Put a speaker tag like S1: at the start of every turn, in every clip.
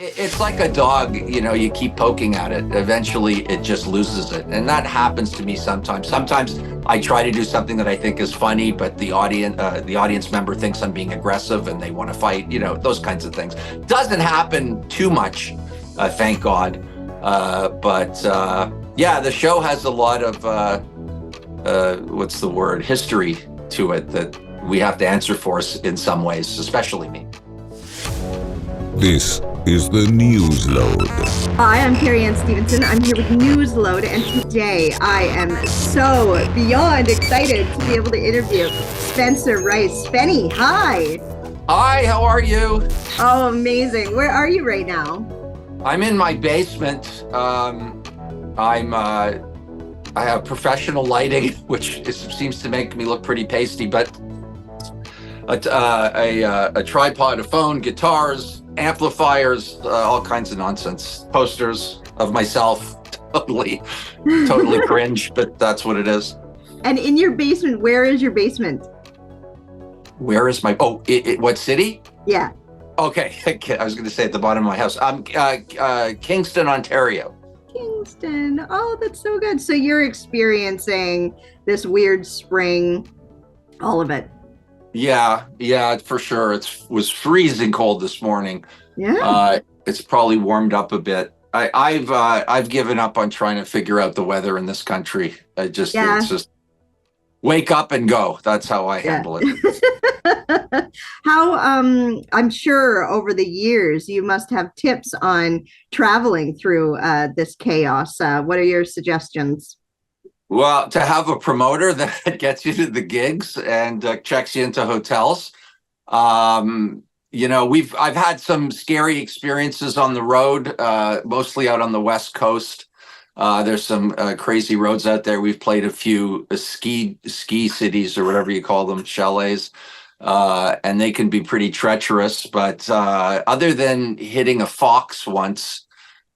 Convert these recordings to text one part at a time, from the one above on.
S1: It's like a dog, you keep poking at it. Eventually, it just loses it. And that happens to me sometimes. Sometimes I try to do something that I think is funny, but the audience member thinks I'm being aggressive and they want to fight, those kinds of things. Doesn't happen too much, thank God. Yeah, the show has a lot of, history to it that we have to answer for in some ways, especially me.
S2: This is the Newsload.
S3: Hi, I'm Carrie Anne Stevenson. I'm here with Newsload, and today I am so beyond excited to be able to interview Spencer Rice. Spenny, hi.
S1: Hi, how are you?
S3: Oh, amazing. Where are you right now?
S1: I'm in my basement. I have professional lighting, which seems to make me look pretty pasty, but a tripod, a phone, guitars, amplifiers, all kinds of nonsense, posters of myself, totally cringe, but that's what it is.
S3: And in your basement, where is your basement?
S1: Where is my, what city?
S3: Yeah.
S1: Okay, I was going to say at the bottom of my house. Kingston, Ontario.
S3: Kingston. Oh, that's so good. So you're experiencing this weird spring, all of it.
S1: Yeah, for sure. It was freezing cold this morning.
S3: Yeah.
S1: It's probably warmed up a bit. I've given up on trying to figure out the weather in this country. It's just wake up and go. That's how I handle it.
S3: How, I'm sure over the years you must have tips on traveling through this chaos. What are your suggestions?
S1: Well, to have a promoter that gets you to the gigs and checks you into hotels. I've had some scary experiences on the road, mostly out on the West Coast. There's some crazy roads out there. We've played a few ski cities or whatever you call them, chalets, and they can be pretty treacherous. But other than hitting a fox once,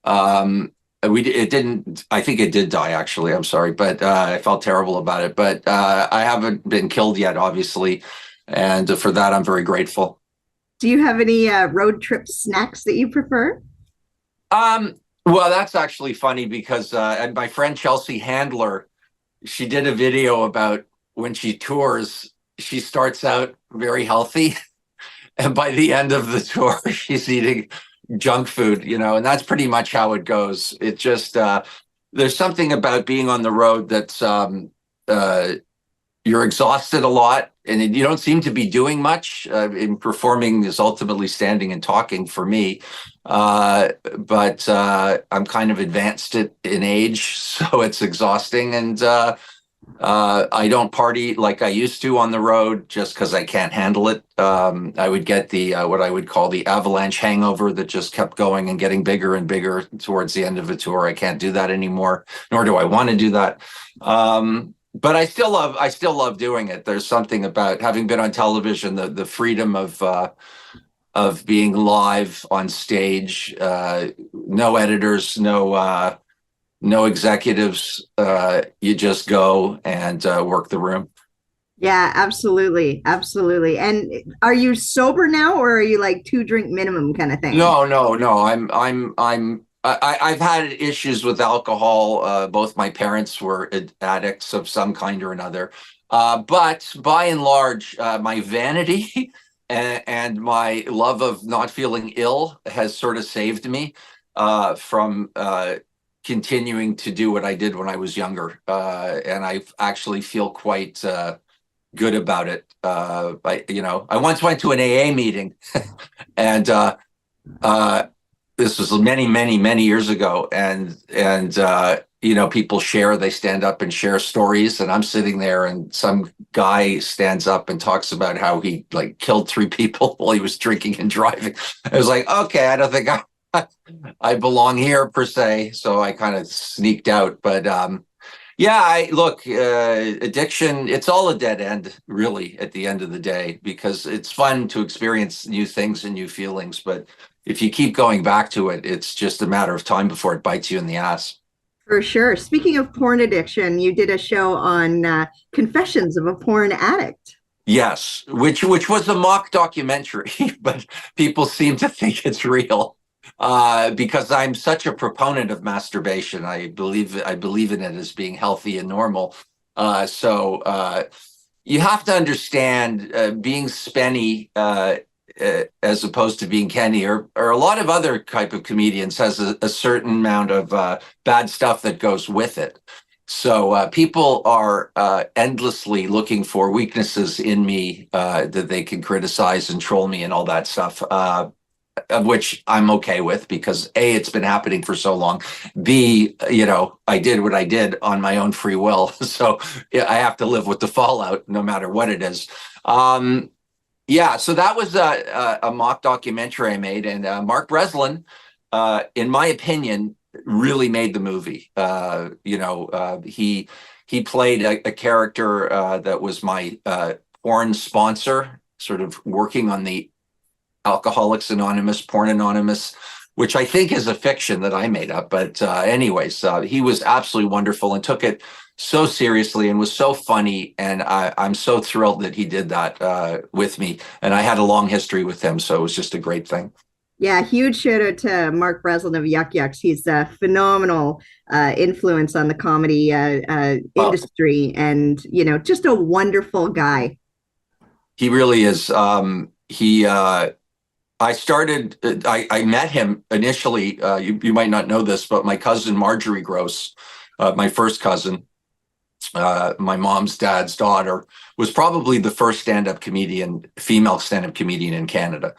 S1: I think it did die, actually. I'm sorry, but I felt terrible about it. But I haven't been killed yet, obviously. And for that, I'm very grateful.
S3: Do you have any road trip snacks that you prefer?
S1: Well, that's actually funny because my friend Chelsea Handler, she did a video about when she tours, she starts out very healthy. And by the end of the tour, she's eating junk food, and that's pretty much how it goes. It just, there's something about being on the road that's, you're exhausted a lot and you don't seem to be doing much. In performing is ultimately standing and talking for me. But I'm kind of advanced in age, so it's exhausting. And I don't party like I used to on the road just because I can't handle it. I would get the what I would call the avalanche hangover that just kept going and getting bigger and bigger towards the end of a tour. I can't do that anymore, nor do I want to do that. But I still love doing it. There's something about having been on television, the freedom of being live on stage, no editors, no executives. You just go and work the room.
S3: Yeah, absolutely. Absolutely. And are you sober now, or are you like 2-drink minimum kind of thing?
S1: No. I've had issues with alcohol. Both my parents were addicts of some kind or another. But by and large, my vanity and my love of not feeling ill has sort of saved me from continuing to do what I did when I was younger. And I actually feel quite good about it. I once went to an AA meeting and this was many years ago. And people they stand up and share stories. And I'm sitting there and some guy stands up and talks about how he killed 3 people while he was drinking and driving. I was like, okay, I don't think I belong here per se, so I kind of sneaked out. But addiction, it's all a dead end, really, at the end of the day, because it's fun to experience new things and new feelings. But if you keep going back to it, it's just a matter of time before it bites you in the ass.
S3: For sure. Speaking of porn addiction, you did a show on Confessions of a Porn Addict.
S1: Yes, which was a mock documentary, but people seem to think it's real. because I'm such a proponent of masturbation. I believe in it as being healthy and normal. So you have to understand being Spenny as opposed to being Kenny, or a lot of other type of comedians, has a certain amount of bad stuff that goes with it. So people are endlessly looking for weaknesses in me that they can criticize and troll me and all that stuff. Of which I'm okay with, because A, it's been happening for so long. B, I did what I did on my own free will. So yeah, I have to live with the fallout no matter what it is. Yeah, so that was a mock documentary I made. And Mark Breslin, in my opinion, really made the movie. He played a character that was my porn sponsor, sort of working on the Alcoholics Anonymous, Porn Anonymous, which I think is a fiction that I made up. But anyways, he was absolutely wonderful and took it so seriously and was so funny. And I'm so thrilled that he did that with me. And I had a long history with him, so it was just a great thing.
S3: Yeah, huge shout out to Mark Breslin of Yuck Yucks. He's a phenomenal influence on the comedy
S1: Well,
S3: industry, and just a wonderful guy.
S1: he really is. I met him initially. You might not know this, but my cousin Marjorie Gross, my first cousin, my mom's dad's daughter, was probably the first female stand-up comedian in Canada.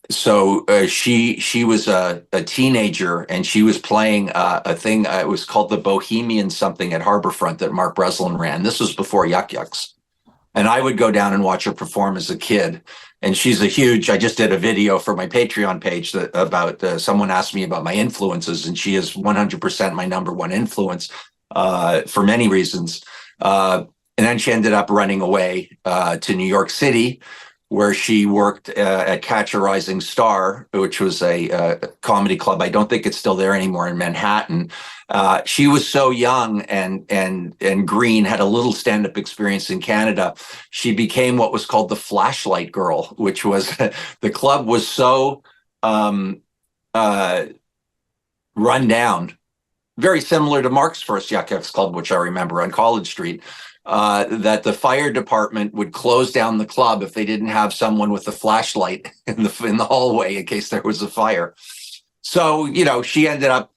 S1: So she was a teenager, and she was playing a thing. It was called the Bohemian something at Harborfront that Mark Breslin ran. This was before Yuck Yucks. And I would go down and watch her perform as a kid. And she's I just did a video for my Patreon page about someone asked me about my influences, and she is 100% my number one influence for many reasons. And then she ended up running away to New York City, where she worked at Catch a Rising Star, which was a comedy club. I don't think it's still there anymore in Manhattan. She was so young and green, had a little stand-up experience in Canada. She became what was called the Flashlight Girl, which was the club was so run down, very similar to Mark's first Yuck Yucks club, which I remember on College Street. That the fire department would close down the club if they didn't have someone with a flashlight in the hallway in case there was a fire. So, she ended up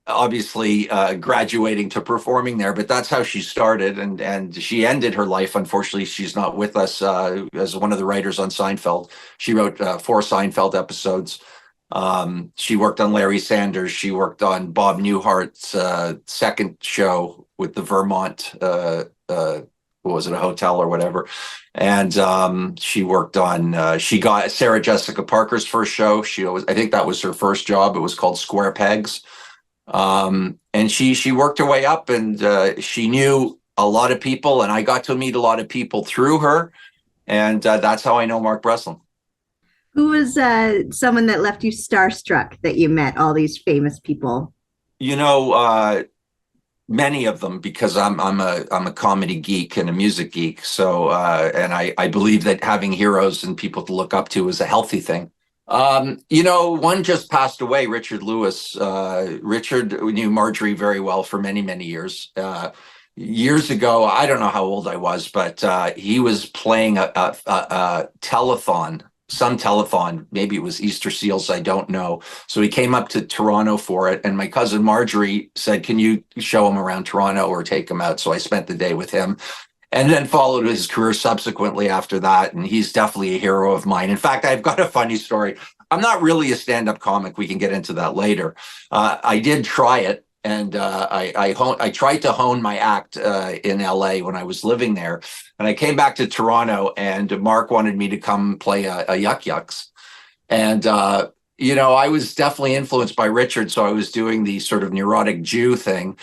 S1: obviously graduating to performing there, but that's how she started, and she ended her life. Unfortunately, she's not with us as one of the writers on Seinfeld. She wrote 4 Seinfeld episodes. She worked on Larry Sanders. She worked on Bob Newhart's second show with the Vermont, what was it, a hotel or whatever. And she worked on, she got Sarah Jessica Parker's first show. I think that was her first job. It was called Square Pegs. And she worked her way up, and she knew a lot of people, and I got to meet a lot of people through her. And that's how I know Mark Breslin.
S3: Who was someone that left you starstruck that you met, all these famous people?
S1: Many of them, because I'm a comedy geek and a music geek. So and I believe that having heroes and people to look up to is a healthy thing. One just passed away, Richard Lewis. Richard knew Marjorie very well for many, many years. Years ago, I don't know how old I was, but he was playing a telethon, some telethon, maybe it was Easter Seals, I don't know. So he came up to Toronto for it, and my cousin Marjorie said, can you show him around Toronto or take him out? So I spent the day with him, and then followed his career subsequently after that. And he's definitely a hero of mine. In fact, I've got a funny story. I'm not really a stand-up comic. We can get into that later. I did try it. And I tried to hone my act in LA when I was living there. And I came back to Toronto, and Mark wanted me to come play a Yuck Yucks. And, I was definitely influenced by Richard. So I was doing the sort of neurotic Jew thing,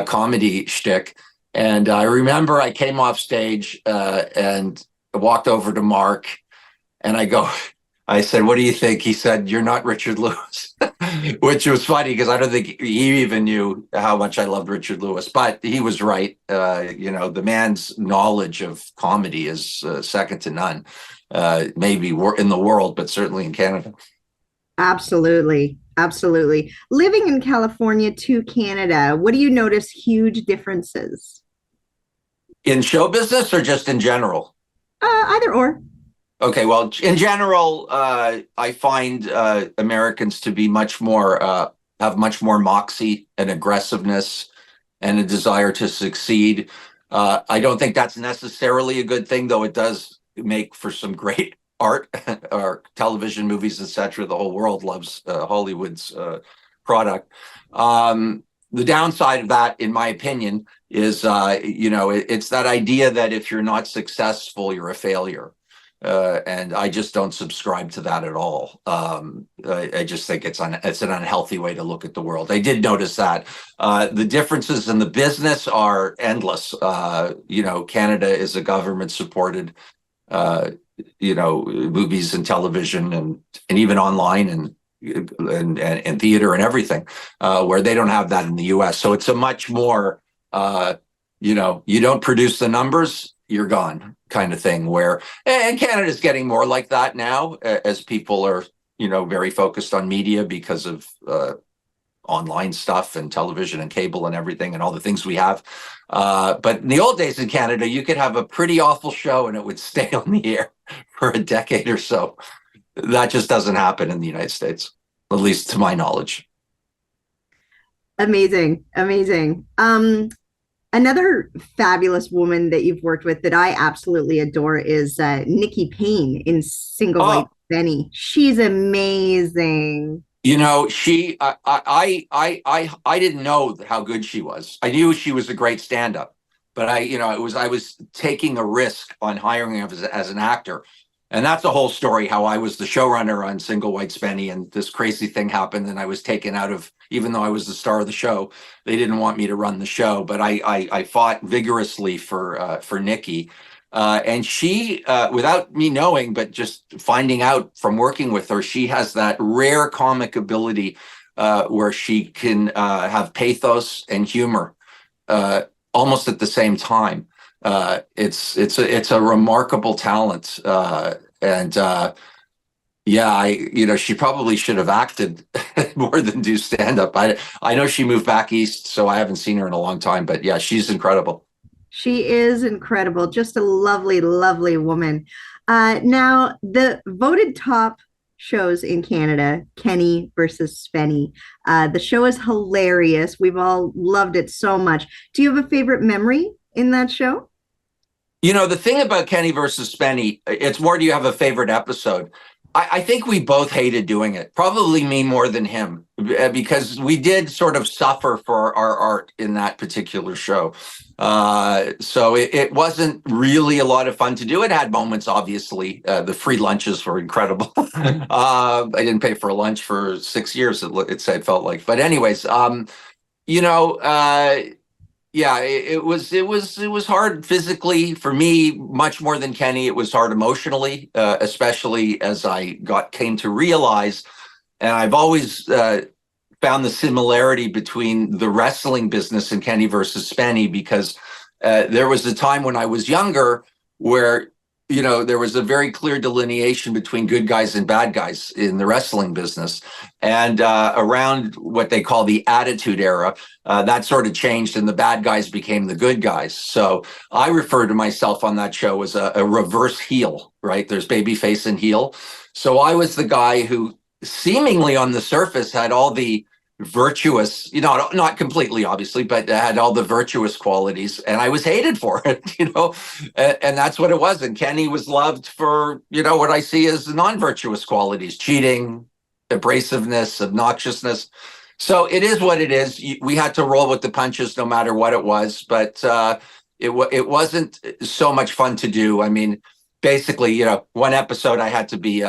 S1: comedy shtick. And I remember I came off stage and walked over to Mark, and I said, what do you think? He said, you're not Richard Lewis, which was funny because I don't think he even knew how much I loved Richard Lewis, but he was right. The man's knowledge of comedy is second to none, maybe in the world, but certainly in Canada.
S3: Absolutely. Absolutely. Living in California to Canada, what do you notice huge differences?
S1: In show business or just in general?
S3: Either or.
S1: Okay, well, in general, I find Americans to be much more have much more moxie and aggressiveness and a desire to succeed. I don't think that's necessarily a good thing, though it does make for some great art or television, movies, etc. The whole world loves Hollywood's product. The downside of that, in my opinion, is it's that idea that if you're not successful, you're a failure. And I just don't subscribe to that at all. I just think it's an unhealthy way to look at the world. I did notice that the differences in the business are endless. Canada is a government-supported, movies and television and even online and theater and everything, where they don't have that in the U.S. So it's a much more, you don't produce the numbers, you're gone kind of thing, and Canada's getting more like that now as people are, very focused on media because of online stuff and television and cable and everything and all the things we have. But in the old days in Canada, you could have a pretty awful show and it would stay on the air for a decade or so. That just doesn't happen in the United States, at least to my knowledge.
S3: Amazing. Amazing. Another fabulous woman that you've worked with that I absolutely adore is Nikki Payne in Single White Spenny. She's amazing.
S1: I didn't know how good she was. I knew she was a great stand-up, but I was taking a risk on hiring her as an actor. And that's a whole story, how I was the showrunner on Single White Spenny, and this crazy thing happened, and I was taken out of, even though I was the star of the show, they didn't want me to run the show, but I fought vigorously for Nikki. And she, without me knowing, but just finding out from working with her, she has that rare comic ability where she can have pathos and humor almost at the same time. It's a remarkable talent, she probably should have acted more than do stand up. I know she moved back east, so I haven't seen her in a long time, but yeah, she's incredible.
S3: She is incredible. Just a lovely, lovely woman. Now, the voted top shows in Canada, Kenny versus Spenny. The show is hilarious. We've all loved it so much. Do you have a favorite memory in that show?
S1: The thing about Kenny versus Spenny, it's more, do you have a favorite episode? I think we both hated doing it, probably me more than him, because we did sort of suffer for our art in that particular show. So it wasn't really a lot of fun to do. It had moments, obviously. The free lunches were incredible. I didn't pay for a lunch for 6 years, it felt like. But anyways, it was hard physically for me, much more than Kenny. It was hard emotionally, especially as I came to realize, and I've always found the similarity between the wrestling business and Kenny versus Spenny, because there was a time when I was younger where there was a very clear delineation between good guys and bad guys in the wrestling business. And around what they call the Attitude Era, that sort of changed and the bad guys became the good guys. So I refer to myself on that show as a reverse heel, right? There's babyface and heel. So I was the guy who seemingly on the surface had all the virtuous, not completely, obviously, but had all the virtuous qualities, and I was hated for it, and that's what it was. And Kenny was loved for, what I see as non-virtuous qualities: cheating, abrasiveness, obnoxiousness. So it is what it is. We had to roll with the punches no matter what it was, but it wasn't so much fun to do. I mean, basically, one episode I had to be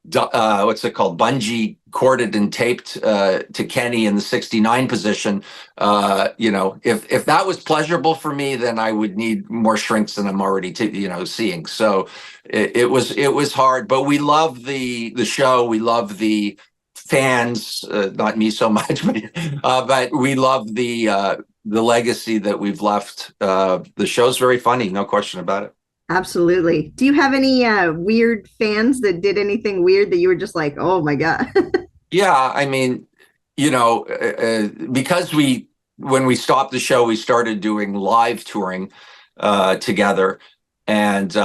S1: what's it called, bungee corded and taped to Kenny in the 69 position. If that was pleasurable for me, then I would need more shrinks than I'm already seeing. So it was hard, but we love the show. We love the fans, not me so much, but we love the legacy that we've left. The show's very funny, no question about it.
S3: Absolutely. Do you have any weird fans that did anything weird that you were just like, oh my God?
S1: Yeah, I mean, because when we stopped the show, we started doing live touring together. And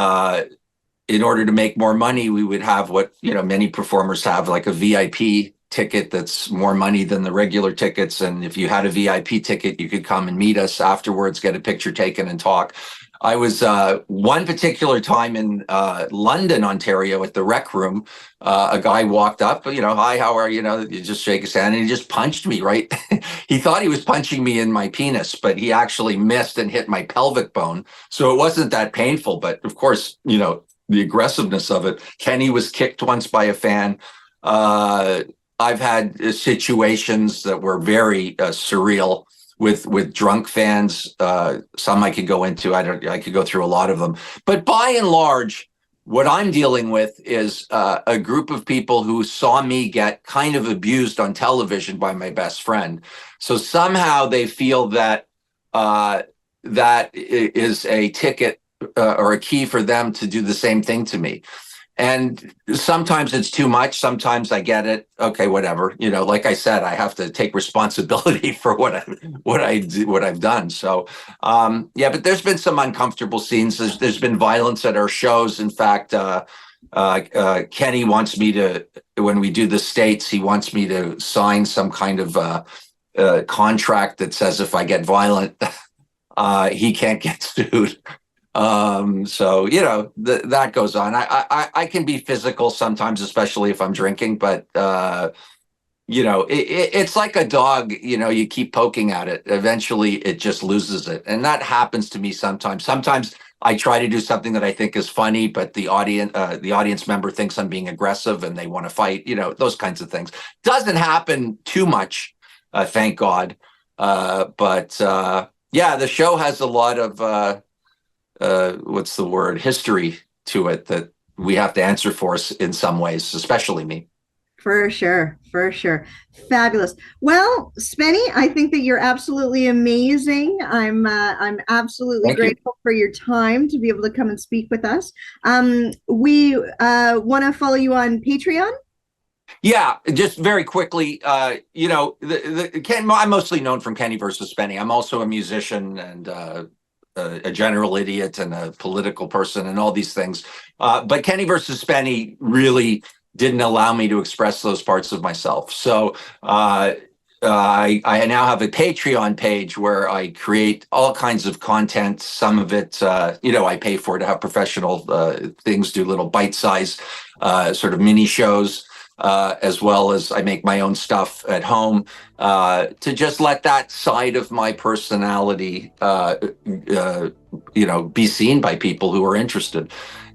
S1: in order to make more money, we would have what, many performers have, like a VIP ticket that's more money than the regular tickets. And if you had a VIP ticket, you could come and meet us afterwards, get a picture taken and talk. I was one particular time in London, Ontario, at the Rec Room. A guy walked up, hi, how are you? You just shake his hand, and he just punched me, right? He thought he was punching me in my penis, but he actually missed and hit my pelvic bone. So it wasn't that painful. But of course, the aggressiveness of it. Kenny was kicked once by a fan. I've had situations that were very surreal with drunk fans. Some I could go into. I could go through a lot of them. But by and large, what I'm dealing with is a group of people who saw me get kind of abused on television by my best friend. So somehow they feel that that is a ticket or a key for them to do the same thing to me. And sometimes it's too much. Sometimes I get it. Okay, whatever. Like I said, I have to take responsibility for what I've done. So, yeah. But there's been some uncomfortable scenes. There's been violence at our shows. In fact, Kenny wants me to, when we do the States, he wants me to sign some kind of contract that says if I get violent, he can't get sued. So that goes on. I can be physical sometimes, especially if I'm drinking, but it's like a dog. You keep poking at it, eventually it just loses it, and that happens to me sometimes. Sometimes I try to do something that I think is funny, but the audience member thinks I'm being aggressive and they want to fight. Those kinds of things. Doesn't happen too much, thank God. But yeah, the show has a lot of what's the word, history to it that we have to answer for us in some ways, especially me.
S3: For sure, for sure. Fabulous. Well, Spenny, I think that you're absolutely amazing. I'm absolutely
S1: Thank you.
S3: grateful for your time to be able to come and speak with us. We want to follow you on Patreon.
S1: Yeah, just very quickly, I'm mostly known from Kenny versus Spenny. I'm also a musician and a general idiot and a political person and all these things. But Kenny versus Spenny really didn't allow me to express those parts of myself. So I now have a Patreon page where I create all kinds of content. Some of it, I pay for to have professional things, do little bite-sized sort of mini shows. As well as I make my own stuff at home to just let that side of my personality, be seen by people who are interested.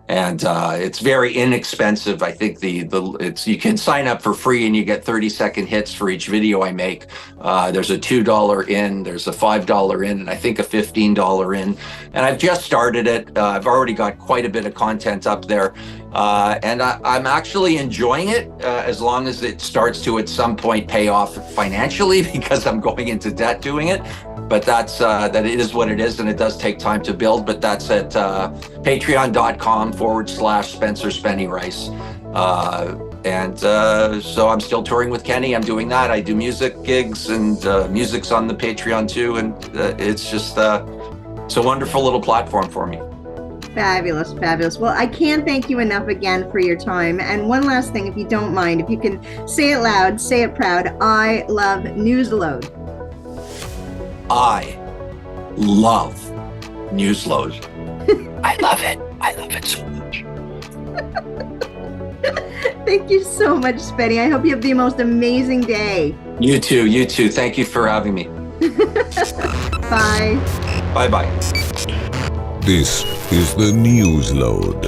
S1: And it's very inexpensive. I think you can sign up for free and you get 30-second hits for each video I make. There's a $2 in, there's a $5 in, and I think a $15 in. And I've just started it. I've already got quite a bit of content up there. And I'm actually enjoying it as long as it starts to at some point pay off financially because I'm going into debt doing it. But that it is what it is, and it does take time to build. But that's at patreon.com/Spencer Spenny Rice. So I'm still touring with Kenny. I'm doing that. I do music gigs, and music's on the Patreon too. And it's just it's a wonderful little platform for me.
S3: Fabulous, fabulous. Well, I can't thank you enough again for your time. And one last thing, if you don't mind, if you can say it loud, say it proud. I love Newsload.
S1: I love Newsload. I love it. I love it so much.
S3: Thank you so much, Spenny. I hope you have the most amazing day.
S1: You too. You too. Thank you for having me.
S3: Bye.
S1: Bye-bye.
S2: This is the Newsload.